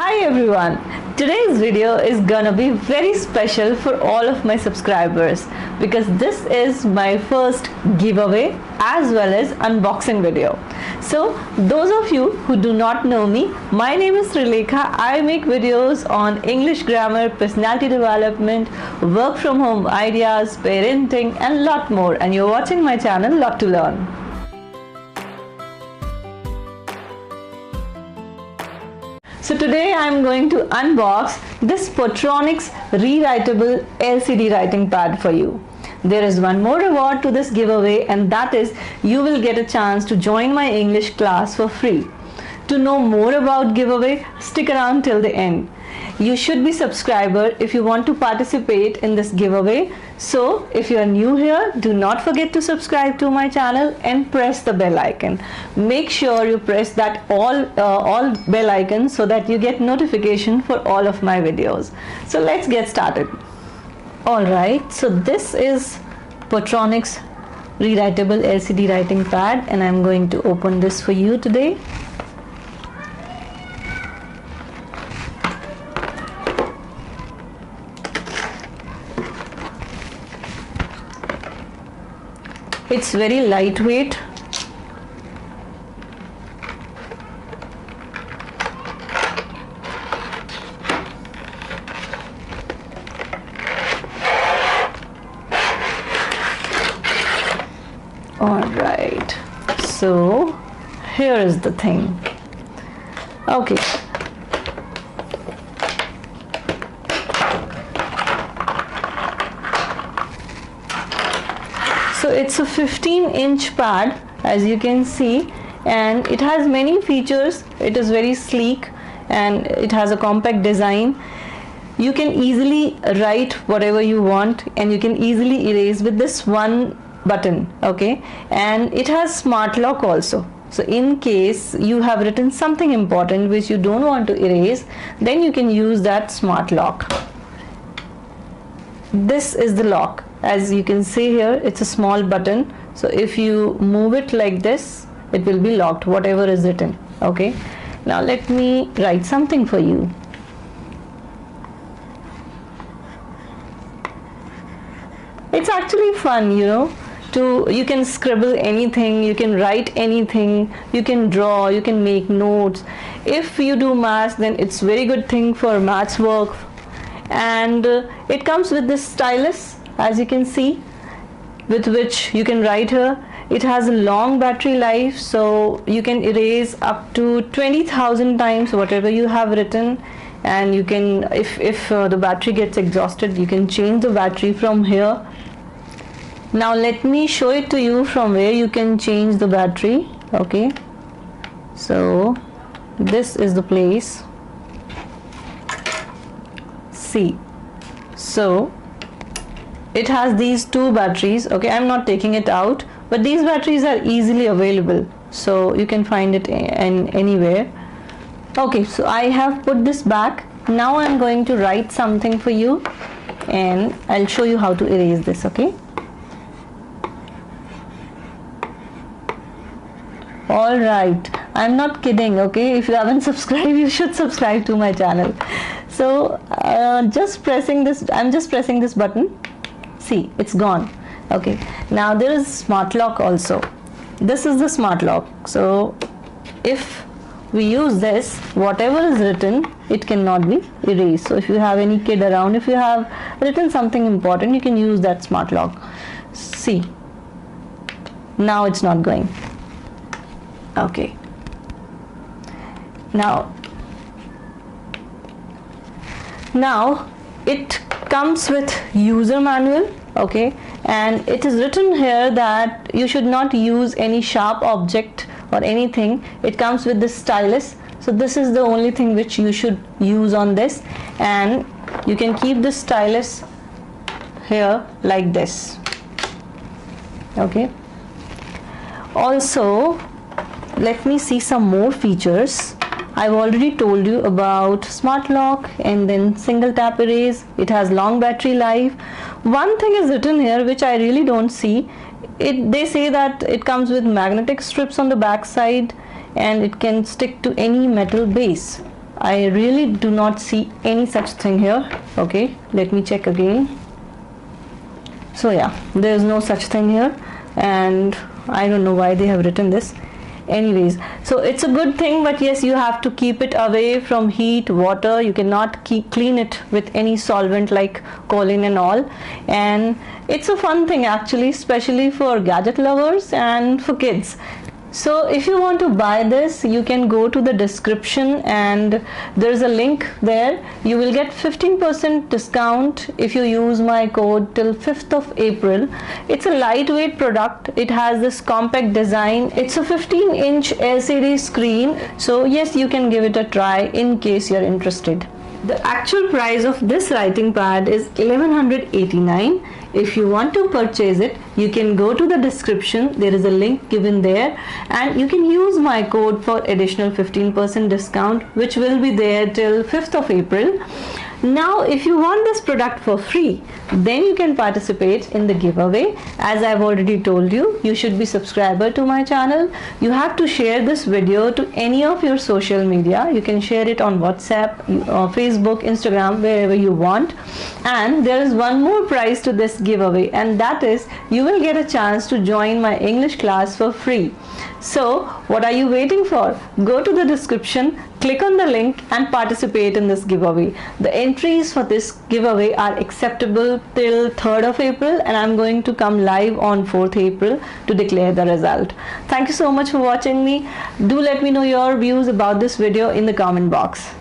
Hi everyone, today's video is gonna be very special for all of my subscribers because this is my first giveaway as well as unboxing video. So those of you who do not know me, my name is Srilekha. I make videos on English grammar, personality development, work from home ideas, parenting and lot more, and you're watching my channel Lot to Learn. So today I am going to unbox this Potronix rewritable LCD writing pad for you. There is one more reward to this giveaway, and that is you will get a chance to join my English class for free. To know more about giveaway, stick around till the end. You should be subscriber if you want to participate in this giveaway. So if you are new here, do not forget to subscribe to my channel and press the bell icon. Make sure you press that all bell icons so that you get notification for all of my videos. So let's get started. Alright, so this is Potronix rewritable LCD writing pad, and I'm going to open this for you today. It's very lightweight. Alright, so here is the thing. Okay. So it's a 15-inch pad, as you can see, and it has many features. It is very sleek and it has a compact design. You can easily write whatever you want and you can easily erase with this one button, okay? And it has smart lock also. So in case you have written something important which you don't want to erase, then you can use that smart lock. This is the lock. As you can see here, it's a small button, so if you move it like this, it will be locked, whatever is written. Okay, now let me write something for you. It's actually fun, you know, you can scribble anything, you can write anything, you can draw, you can make notes. If you do maths, then it's very good thing for maths work. And it comes with this stylus, as you can see, with which you can write here. It has a long battery life, so you can erase up to 20,000 times whatever you have written, and you can, if the battery gets exhausted, you can change the battery from here. Now let me show it to you from where you can change the battery. Okay, so this is the place. See, so it has these two batteries. Okay, I'm not taking it out, but these batteries are easily available, so you can find it in anywhere. Okay, so I have put this back. Now I'm going to write something for you and I'll show you how to erase this. Okay, all right, I'm not kidding. Okay, if you haven't subscribed, you should subscribe to my channel. So just pressing this, I'm just pressing this button. See, it's gone. Okay, now there is smart lock also. This is the smart lock. So if we use this, whatever is written, it cannot be erased. So if you have any kid around, if you have written something important, you can use that smart lock. See, now it's not going. Okay, now it comes with user manual. Okay, and it is written here that you should not use any sharp object or anything. It comes with this stylus, so this is the only thing which you should use on this, and you can keep the stylus here like this. Okay, also let me see some more features. I've already told you about smart lock and then single tap erase. It has long battery life. One thing is written here which I really don't see. They say that it comes with magnetic strips on the back side and it can stick to any metal base. I really do not see any such thing here. Okay, let me check again. So yeah, there is no such thing here, and I don't know why they have written this. Anyways, so it's a good thing, but yes, you have to keep it away from heat, water. You cannot clean it with any solvent like choline and all. And it's a fun thing actually, especially for gadget lovers and for kids. So if you want to buy this, you can go to the description and there's a link there. You will get 15% discount if you use my code till 5th of April. It's a lightweight product. It has this compact design. It's a 15-inch LCD screen. So yes, you can give it a try in case you're interested. The actual price of this writing pad is $1189. If you want to purchase it, you can go to the description. There is a link given there, and you can use my code for additional 15% discount, which will be there till 5th of April. Now, if you want this product for free, then you can participate in the giveaway. As I've already told you, you should be subscriber to my channel. You have to share this video to any of your social media. You can share it on WhatsApp, Facebook, Instagram, wherever you want. And there is one more prize to this giveaway, and that is you will get a chance to join my English class for free. So what are you waiting for? Go to the description, click on the link and participate in this giveaway. The entries for this giveaway are acceptable till 3rd of April, and I'm going to come live on 4th April to declare the result. Thank you so much for watching me. Do let me know your views about this video in the comment box.